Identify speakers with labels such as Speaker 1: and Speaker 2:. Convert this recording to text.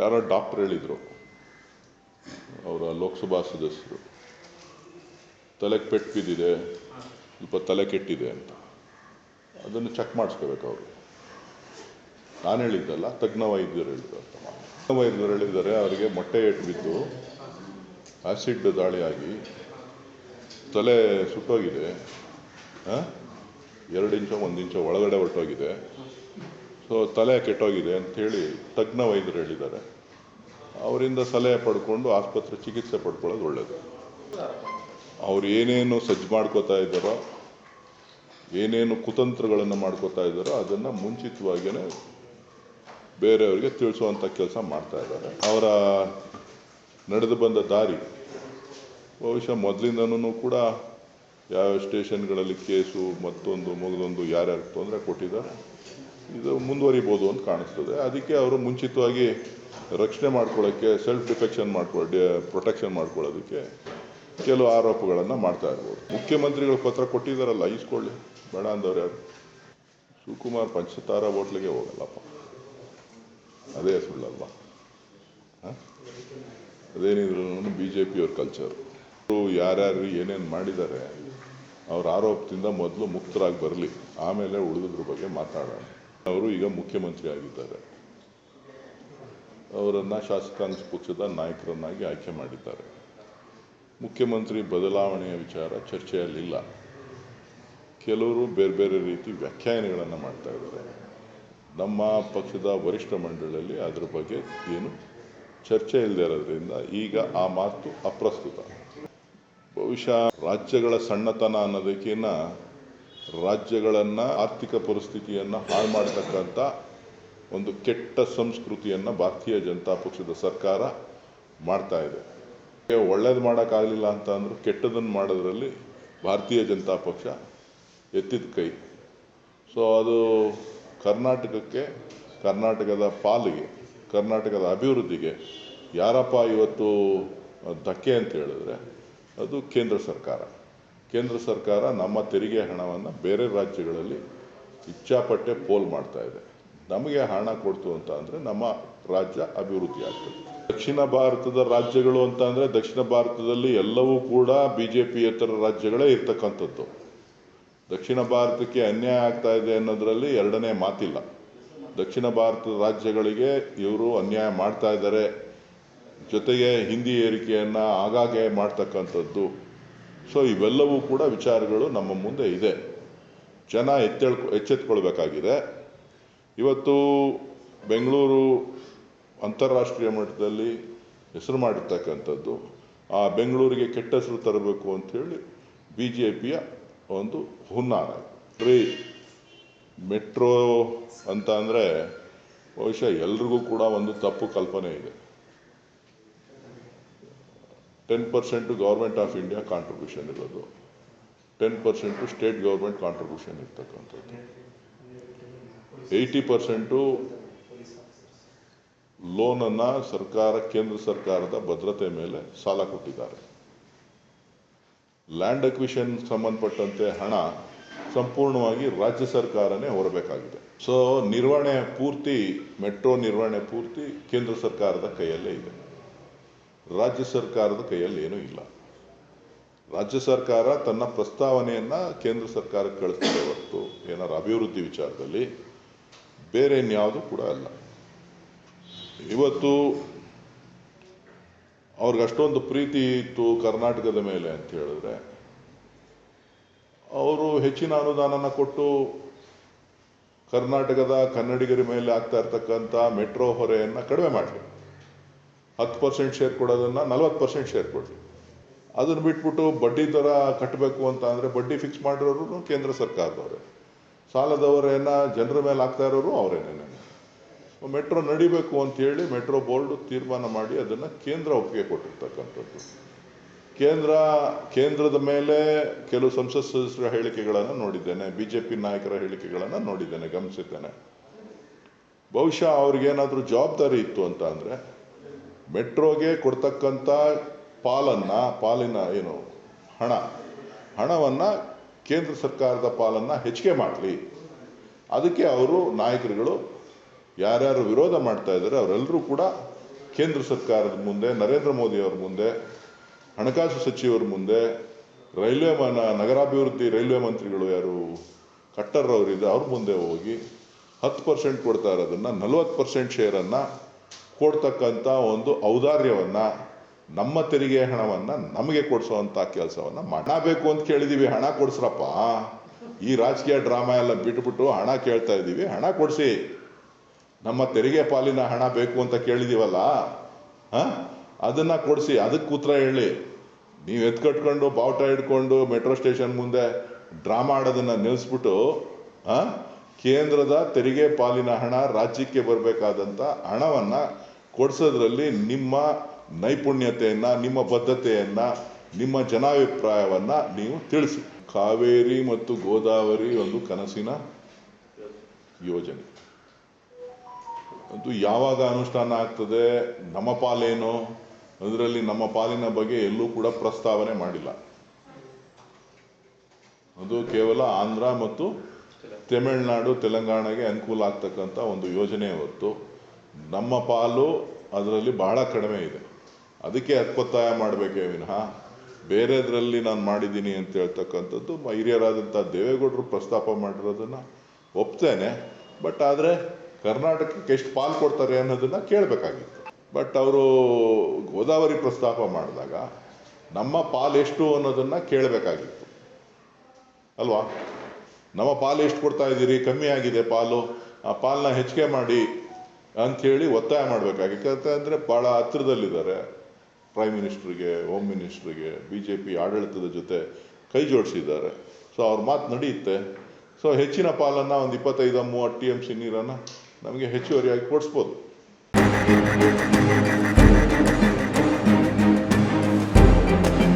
Speaker 1: ಯಾರೋ ಡಾಕ್ಟರ್ ಹೇಳಿದರು, ಅವರ ಲೋಕಸಭಾ ಸದಸ್ಯರು, ತಲೆಗೆ ಪೆಟ್ಟು ಬಿದ್ದಿದೆ, ಸ್ವಲ್ಪ ತಲೆ ಕೆಟ್ಟಿದೆ ಅಂತ. ಅದನ್ನು ಚೆಕ್ ಮಾಡಿಸ್ಕೋಬೇಕು ಅವರು. ನಾನು ಹೇಳಿದ್ದಲ್ಲ, ತಜ್ಞ ವೈದ್ಯರು ಹೇಳಿದ್ದಾರೆ. ತಜ್ಞ ವೈದ್ಯರು ಹೇಳಿದ್ದಾರೆ ಅವರಿಗೆ ಮೊಟ್ಟೆ ಏಟು ಬಿದ್ದು ಆ್ಯಸಿಡ್ ದಾಳಿಯಾಗಿ ತಲೆ ಸುಟ್ಟೋಗಿದೆ, 2 ಇಂಚು 1 ಇಂಚು ಒಳಗಡೆ ಹೊರಟೋಗಿದೆ, ಸೊ ತಲೆ ಕೆಟ್ಟೋಗಿದೆ ಅಂಥೇಳಿ ತಜ್ಞ ವೈದ್ಯರು ಹೇಳಿದ್ದಾರೆ. ಅವರಿಂದ ಸಲಹೆ ಪಡ್ಕೊಂಡು ಆಸ್ಪತ್ರೆ ಚಿಕಿತ್ಸೆ ಪಡ್ಕೊಳ್ಳೋದು ಒಳ್ಳೆಯದು. ಅವ್ರು ಏನೇನು ಸಜ್ಜು ಮಾಡ್ಕೋತಾ ಇದ್ದಾರೋ, ಏನೇನು ಕುತಂತ್ರಗಳನ್ನು ಮಾಡ್ಕೋತಾ ಇದ್ದಾರೋ ಅದನ್ನು ಮುಂಚಿತವಾಗಿಯೇ ಬೇರೆಯವರಿಗೆ ತಿಳಿಸುವಂಥ ಕೆಲಸ ಮಾಡ್ತಾ ಇದ್ದಾರೆ. ಅವರ ನಡೆದು ಬಂದ ದಾರಿ ಬಹುಶಃ ಮೊದಲಿಂದನೂ ಕೂಡ ಯಾವ ಸ್ಟೇಷನ್ಗಳಲ್ಲಿ ಕೇಸು ಮಗದೊಂದು ಯಾರ್ಯಾರು ತೊಂದರೆ ಕೊಟ್ಟಿದ್ದಾರೆ, ಇದು ಮುಂದುವರಿಬೋದು ಅಂತ ಕಾಣಿಸ್ತದೆ. ಅದಕ್ಕೆ ಅವರು ಮುಂಚಿತವಾಗಿ ರಕ್ಷಣೆ ಮಾಡ್ಕೊಳ್ಳೋಕ್ಕೆ, ಸೆಲ್ಫ್ ಪ್ರೊಟೆಕ್ಷನ್ ಮಾಡ್ಕೊಳ್ಳೋದಕ್ಕೆ ಕೆಲವು ಆರೋಪಗಳನ್ನು ಮಾಡ್ತಾ ಇರ್ಬೋದು. ಮುಖ್ಯಮಂತ್ರಿಗಳು ಪತ್ರ ಕೊಟ್ಟಿದ್ದಾರಲ್ಲ, ಈಸ್ಕೊಳ್ಳಿ, ಬೇಡ ಅಂದವ್ರು ಯಾರು? ಶಿವಕುಮಾರ್ ಪಂಚತಾರ ಹೋಟ್ಲಿಗೆ ಹೋಗಲ್ಲಪ್ಪ, ಅದೇ ಸುಳ್ಳಲ್ವಾ? ಅದೇನಿದ್ರು BJP ಅವ್ರ ಕಲ್ಚರ್. ಯಾರ್ಯಾರು ಏನೇನು ಮಾಡಿದ್ದಾರೆ ಅವ್ರ ಆರೋಪದಿಂದ ಮೊದಲು ಮುಕ್ತರಾಗಿ ಬರಲಿ, ಆಮೇಲೆ ಉಳಿದ್ರ ಬಗ್ಗೆ ಮಾತಾಡೋಣ. ಅವರು ಈಗ ಮುಖ್ಯಮಂತ್ರಿ ಆಗಿದ್ದಾರೆ, ಅವರನ್ನು ಶಾಸಕಾಂಗ ಪಕ್ಷದ ನಾಯಕರನ್ನಾಗಿ ಆಯ್ಕೆ ಮಾಡಿದ್ದಾರೆ. ಮುಖ್ಯಮಂತ್ರಿ ಬದಲಾವಣೆಯ ವಿಚಾರ ಚರ್ಚೆಯಲ್ಲಿಲ್ಲ. ಕೆಲವರು ಬೇರೆ ಬೇರೆ ರೀತಿ ವ್ಯಾಖ್ಯಾನಗಳನ್ನು ಮಾಡ್ತಾ ಇದ್ದಾರೆ. ನಮ್ಮ ಪಕ್ಷದ ವರಿಷ್ಠ ಮಂಡಳಿಯಲ್ಲಿ ಅದರ ಬಗ್ಗೆ ಏನು ಚರ್ಚೆ ಇಲ್ಲದೆ ಇರೋದ್ರಿಂದ ಈಗ ಆ ಮಾತು ಅಪ್ರಸ್ತುತ. ಬಹುಶಃ ರಾಜ್ಯಗಳ ಸಣ್ಣತನ ಅನ್ನೋದಕ್ಕಿಂತ ರಾಜ್ಯಗಳನ್ನು ಆರ್ಥಿಕ ಪರಿಸ್ಥಿತಿಯನ್ನು ಹಾಳು ಮಾಡತಕ್ಕಂಥ ಒಂದು ಕೆಟ್ಟ ಸಂಸ್ಕೃತಿಯನ್ನು ಭಾರತೀಯ ಜನತಾ ಪಕ್ಷದ ಸರ್ಕಾರ ಮಾಡ್ತಾ ಇದೆ. ಒಳ್ಳೇದು ಮಾಡೋಕ್ಕಾಗಲಿಲ್ಲ ಅಂತ ಅಂದರೂ ಕೆಟ್ಟದನ್ನು ಮಾಡೋದ್ರಲ್ಲಿ ಭಾರತೀಯ ಜನತಾ ಪಕ್ಷ ಎತ್ತಿದ ಕೈ. ಸೊ ಅದು ಕರ್ನಾಟಕಕ್ಕೆ, ಕರ್ನಾಟಕದ ಪಾಲಿಗೆ, ಕರ್ನಾಟಕದ ಅಭಿವೃದ್ಧಿಗೆ ಯಾರಪ್ಪ ಇವತ್ತು ಧಕ್ಕೆ ಅಂತ ಹೇಳಿದ್ರೆ ಅದು ಕೇಂದ್ರ ಸರ್ಕಾರ. ಕೇಂದ್ರ ಸರ್ಕಾರ ನಮ್ಮ ತೆರಿಗೆ ಹಣವನ್ನು ಬೇರೆ ರಾಜ್ಯಗಳಲ್ಲಿ ಇಚ್ಛಾಪಟ್ಟೆ ಪೋಲ್ ಮಾಡ್ತಾ ಇದೆ. ನಮಗೆ ಹಣ ಕೊಡ್ತು ಅಂತ ಅಂದರೆ ನಮ್ಮ ರಾಜ್ಯ ಅಭಿವೃದ್ಧಿ ಆಗ್ತದೆ. ದಕ್ಷಿಣ ಭಾರತದ ರಾಜ್ಯಗಳು ಅಂತ ಅಂದರೆ ದಕ್ಷಿಣ ಭಾರತದಲ್ಲಿ ಎಲ್ಲವೂ ಕೂಡ BJP-ಯೇತರ ರಾಜ್ಯಗಳೇ ಇರ್ತಕ್ಕಂಥದ್ದು. ದಕ್ಷಿಣ ಭಾರತಕ್ಕೆ ಅನ್ಯಾಯ ಆಗ್ತಾ ಇದೆ ಅನ್ನೋದರಲ್ಲಿ ಎರಡನೇ ಮಾತಿಲ್ಲ. ದಕ್ಷಿಣ ಭಾರತದ ರಾಜ್ಯಗಳಿಗೆ ಇವರು ಅನ್ಯಾಯ ಮಾಡ್ತಾ ಇದ್ದಾರೆ, ಜೊತೆಗೆ ಹಿಂದಿ ಏರಿಕೆಯನ್ನು ಆಗಾಗ್ಗೆ ಮಾಡ್ತಕ್ಕಂಥದ್ದು. ಸೊ ಇವೆಲ್ಲವೂ ಕೂಡ ವಿಚಾರಗಳು ನಮ್ಮ ಮುಂದೆ ಇದೆ. ಜನ ಎಚ್ಚೆತ್ಕೊಳ್ಬೇಕಾಗಿದೆ. ಇವತ್ತು ಬೆಂಗಳೂರು ಅಂತಾರಾಷ್ಟ್ರೀಯ ಮಟ್ಟದಲ್ಲಿ ಹೆಸರು ಮಾಡಿರ್ತಕ್ಕಂಥದ್ದು, ಆ ಬೆಂಗಳೂರಿಗೆ ಕೆಟ್ಟ ಹೆಸರು ತರಬೇಕು ಅಂಥೇಳಿ BJP-ಯ ಒಂದು ಹುನ್ನಾರ. ಮೆಟ್ರೋ ಅಂತ ಅಂದರೆ ಬಹುಶಃ ಎಲ್ರಿಗೂ ಕೂಡ ಒಂದು ತಪ್ಪು ಕಲ್ಪನೆ ಇದೆ. 10% ಗೌರ್ಮೆಂಟ್ ಆಫ್ ಇಂಡಿಯಾ ಕಾಂಟ್ರಿಬ್ಯೂಷನ್ ಇರೋದು, 10% ಸ್ಟೇಟ್ ಗೌರ್ಮೆಂಟ್ ಕಾಂಟ್ರಿಬ್ಯೂಷನ್ ಇರ್ತಕ್ಕಂಥದ್ದು, 80% ಲೋನನ್ನು ಸರ್ಕಾರ, ಕೇಂದ್ರ ಸರ್ಕಾರದ ಭದ್ರತೆ ಮೇಲೆ ಸಾಲ ಕೊಟ್ಟಿದ್ದಾರೆ. ಲ್ಯಾಂಡ್ ಅಕ್ವಿಷನ್ ಸಂಬಂಧಪಟ್ಟಂತೆ ಹಣ ಸಂಪೂರ್ಣವಾಗಿ ರಾಜ್ಯ ಸರ್ಕಾರನೇ ಹೊರಬೇಕಾಗಿದೆ. ಸೊ ನಿರ್ವಹಣೆ ಪೂರ್ತಿ, ಮೆಟ್ರೋ ನಿರ್ವಹಣೆ ಪೂರ್ತಿ ಕೇಂದ್ರ ಸರ್ಕಾರದ ಕೈಯಲ್ಲೇ ಇದೆ, ರಾಜ್ಯ ಸರ್ಕಾರದ ಕೈಯಲ್ಲಿ ಏನೂ ಇಲ್ಲ. ರಾಜ್ಯ ಸರ್ಕಾರ ತನ್ನ ಪ್ರಸ್ತಾವನೆಯನ್ನು ಕೇಂದ್ರ ಸರ್ಕಾರಕ್ಕೆ ಕಳಿಸ್ತದೆ ಹೊರತು ಏನಾರು ಅಭಿವೃದ್ಧಿ ವಿಚಾರದಲ್ಲಿ ಬೇರೆ ಇನ್ಯಾವುದು ಕೂಡ ಅಲ್ಲ. ಇವತ್ತು ಅವ್ರಿಗೆ ಅಷ್ಟೊಂದು ಪ್ರೀತಿ ಇತ್ತು ಕರ್ನಾಟಕದ ಮೇಲೆ ಅಂತ ಹೇಳಿದ್ರೆ ಅವರು ಹೆಚ್ಚಿನ ಅನುದಾನನ ಕೊಟ್ಟು ಕರ್ನಾಟಕದ ಕನ್ನಡಿಗರ ಮೇಲೆ ಆಗ್ತಾ ಇರ್ತಕ್ಕಂಥ ಮೆಟ್ರೋ ಹೊರೆಯನ್ನು ಕಡಿಮೆ ಮಾಡಲಿ. 10% ಶೇರ್ ಕೊಡೋದನ್ನು 40% ಶೇರ್ ಕೊಡಲಿ. ಅದನ್ನು ಬಿಟ್ಬಿಟ್ಟು ಬಡ್ಡಿ ದರ ಕಟ್ಟಬೇಕು ಅಂತ ಅಂದರೆ ಬಡ್ಡಿ ಫಿಕ್ಸ್ ಮಾಡಿರೋರು ಕೇಂದ್ರ ಸರ್ಕಾರದವರೇ, ಸಾಲದ ಹೊರೆಯನ್ನು ಜನರ ಮೇಲೆ ಆಗ್ತಾ ಇರೋರು ಅವರೇನೇನೆ. ಮೆಟ್ರೋ ನಡಿಬೇಕು ಅಂಥೇಳಿ ಮೆಟ್ರೋ ಬೋರ್ಡ್ ತೀರ್ಮಾನ ಮಾಡಿ ಅದನ್ನು ಕೇಂದ್ರ ಒಪ್ಪಿಗೆ ಕೊಟ್ಟಿರ್ತಕ್ಕಂಥದ್ದು. ಕೇಂದ್ರದ ಮೇಲೆ ಕೆಲವು ಸಂಸತ್ ಸದಸ್ಯರ ಹೇಳಿಕೆಗಳನ್ನು ನೋಡಿದ್ದೇನೆ, BJP ನಾಯಕರ ಹೇಳಿಕೆಗಳನ್ನು ನೋಡಿದ್ದೇನೆ, ಗಮನಿಸಿದ್ದೇನೆ. ಬಹುಶಃ ಅವ್ರಿಗೇನಾದರೂ ಜವಾಬ್ದಾರಿ ಇತ್ತು ಅಂತ ಅಂದರೆ ಮೆಟ್ರೋಗೆ ಕೊಡ್ತಕ್ಕಂಥ ಪಾಲಿನ ಏನು ಹಣವನ್ನು ಕೇಂದ್ರ ಸರ್ಕಾರದ ಪಾಲನ್ನು ಹೆಚ್ಚಿಗೆ ಮಾಡಲಿ. ಅದಕ್ಕೆ ಅವರು ನಾಯಕರುಗಳು ಯಾರ್ಯಾರು ವಿರೋಧ ಮಾಡ್ತಾ ಇದ್ದಾರೆ ಅವರೆಲ್ಲರೂ ಕೂಡ ಕೇಂದ್ರ ಸರ್ಕಾರದ ಮುಂದೆ, ನರೇಂದ್ರ ಮೋದಿ ಅವ್ರ ಮುಂದೆ, ಹಣಕಾಸು ಸಚಿವರ ಮುಂದೆ, ನಗರಾಭಿವೃದ್ಧಿ ರೈಲ್ವೆ ಮಂತ್ರಿಗಳು ಯಾರು ಖಟ್ಟರ್ ಅವರಿದೆ ಅವ್ರ ಮುಂದೆ ಹೋಗಿ 10% ಕೊಡ್ತಾ ಇರೋದನ್ನು 40% ಶೇರನ್ನು ಕೊಡ್ತಕ್ಕಂಥ ಒಂದು ಔದಾರ್ಯವನ್ನು, ನಮ್ಮ ತೆರಿಗೆ ಹಣವನ್ನು ನಮಗೆ ಕೊಡಿಸೋವಂಥ ಕೆಲಸವನ್ನು ಹಣ ಬೇಕು ಅಂತ ಕೇಳಿದ್ದೀವಿ, ಹಣ ಕೊಡಿಸ್ರಪ್ಪ. ಈ ರಾಜಕೀಯ ಡ್ರಾಮಾ ಎಲ್ಲ ಬಿಟ್ಬಿಟ್ಟು ಹಣ ಕೇಳ್ತಾ ಇದ್ದೀವಿ, ಹಣ ಕೊಡಿಸಿ. ನಮ್ಮ ತೆರಿಗೆ ಪಾಲಿನ ಹಣ ಬೇಕು ಅಂತ ಕೇಳಿದೀವಲ್ಲ, ಅದನ್ನು ಕೊಡಿಸಿ. ಅದಕ್ಕೆ ಉತ್ತರ ಹೇಳಿ. ನೀವು ಎತ್ಕಟ್ಕೊಂಡು ಬಾವುಟ ಹಿಡ್ಕೊಂಡು ಮೆಟ್ರೋ ಸ್ಟೇಷನ್ ಮುಂದೆ ಡ್ರಾಮಾ ಆಡೋದನ್ನು ನಿಲ್ಲಿಸ್ಬಿಟ್ಟು ಕೇಂದ್ರದ ತೆರಿಗೆ ಪಾಲಿನ ಹಣ ರಾಜ್ಯಕ್ಕೆ ಬರಬೇಕಾದಂಥ ಹಣವನ್ನು ಕೊಡಿಸೋದ್ರಲ್ಲಿ ನಿಮ್ಮ ನೈಪುಣ್ಯತೆಯನ್ನು, ನಿಮ್ಮ ಬದ್ಧತೆಯನ್ನು, ನಿಮ್ಮ ಜನಾಭಿಪ್ರಾಯವನ್ನು ನೀವು ತಿಳಿಸಿ. ಕಾವೇರಿ ಮತ್ತು ಗೋದಾವರಿ ಒಂದು ಕನಸಿನ ಯೋಜನೆ. ಅದು ಯಾವಾಗ ಅನುಷ್ಠಾನ ಆಗ್ತದೆ, ನಮ್ಮ ಪಾಲೇನು, ಅದರಲ್ಲಿ ನಮ್ಮ ಪಾಲಿನ ಬಗ್ಗೆ ಎಲ್ಲೂ ಕೂಡ ಪ್ರಸ್ತಾವನೆ ಮಾಡಿಲ್ಲ. ಅದು ಕೇವಲ ಆಂಧ್ರ ಮತ್ತು ತಮಿಳುನಾಡು, ತೆಲಂಗಾಣಗೆ ಅನುಕೂಲ ಆಗ್ತಕ್ಕಂಥ ಒಂದು ಯೋಜನೆ ಹೊರತು ನಮ್ಮ ಪಾಲು ಅದರಲ್ಲಿ ಬಹಳ ಕಡಿಮೆ ಇದೆ. ಅದಕ್ಕೆ ಒತ್ತಾಯ ಮಾಡಬೇಕೇ ವಿನಃ ಬೇರೆದರಲ್ಲಿ ನಾನು ಮಾಡಿದ್ದೀನಿ ಅಂತ ಹೇಳ್ತಕ್ಕಂಥದ್ದು ಹಿರಿಯರಾದಂಥ ದೇವೇಗೌಡರು ಪ್ರಸ್ತಾಪ ಮಾಡಿರೋದನ್ನು ಒಪ್ತೇನೆ. ಬಟ್ ಆದರೆ ಕರ್ನಾಟಕಕ್ಕೆ ಎಷ್ಟು ಪಾಲು ಕೊಡ್ತಾರೆ ಅನ್ನೋದನ್ನು ಕೇಳಬೇಕಾಗಿತ್ತು. ಬಟ್ ಅವರು ಗೋದಾವರಿ ಪ್ರಸ್ತಾಪ ಮಾಡಿದಾಗ ನಮ್ಮ ಪಾಲು ಎಷ್ಟು ಅನ್ನೋದನ್ನು ಕೇಳಬೇಕಾಗಿತ್ತು ಅಲ್ವಾ? ನಮ್ಮ ಪಾಲು ಎಷ್ಟು ಕೊಡ್ತಾ ಇದ್ದೀರಿ, ಕಮ್ಮಿ ಆಗಿದೆ ಪಾಲು, ಆ ಪಾಲನ್ನ ಹೆಚ್ಚಿಗೆ ಮಾಡಿ ಅಂಥೇಳಿ ಒತ್ತಾಯ ಮಾಡಬೇಕಾಗಿತ್ತು. ಯಾಕಂದರೆ ಭಾಳ ಹತ್ತಿರದಲ್ಲಿದ್ದಾರೆ ಪ್ರೈಮ್ ಮಿನಿಸ್ಟ್ರಿಗೆ, ಹೋಮ್ ಮಿನಿಸ್ಟ್ರಿಗೆ, BJP ಆಡಳಿತದ ಜೊತೆ ಕೈ ಜೋಡಿಸಿದ್ದಾರೆ. ಸೊ ಅವ್ರ ಮಾತು ನಡೆಯುತ್ತೆ. ಸೊ ಹೆಚ್ಚಿನ ಪಾಲನ್ನು ಒಂದು 25-30 TMC ನೀರನ್ನು ನಮಗೆ ಹೆಚ್ಚುವರಿಯಾಗಿ ಕೊಡಿಸ್ಬೋದು.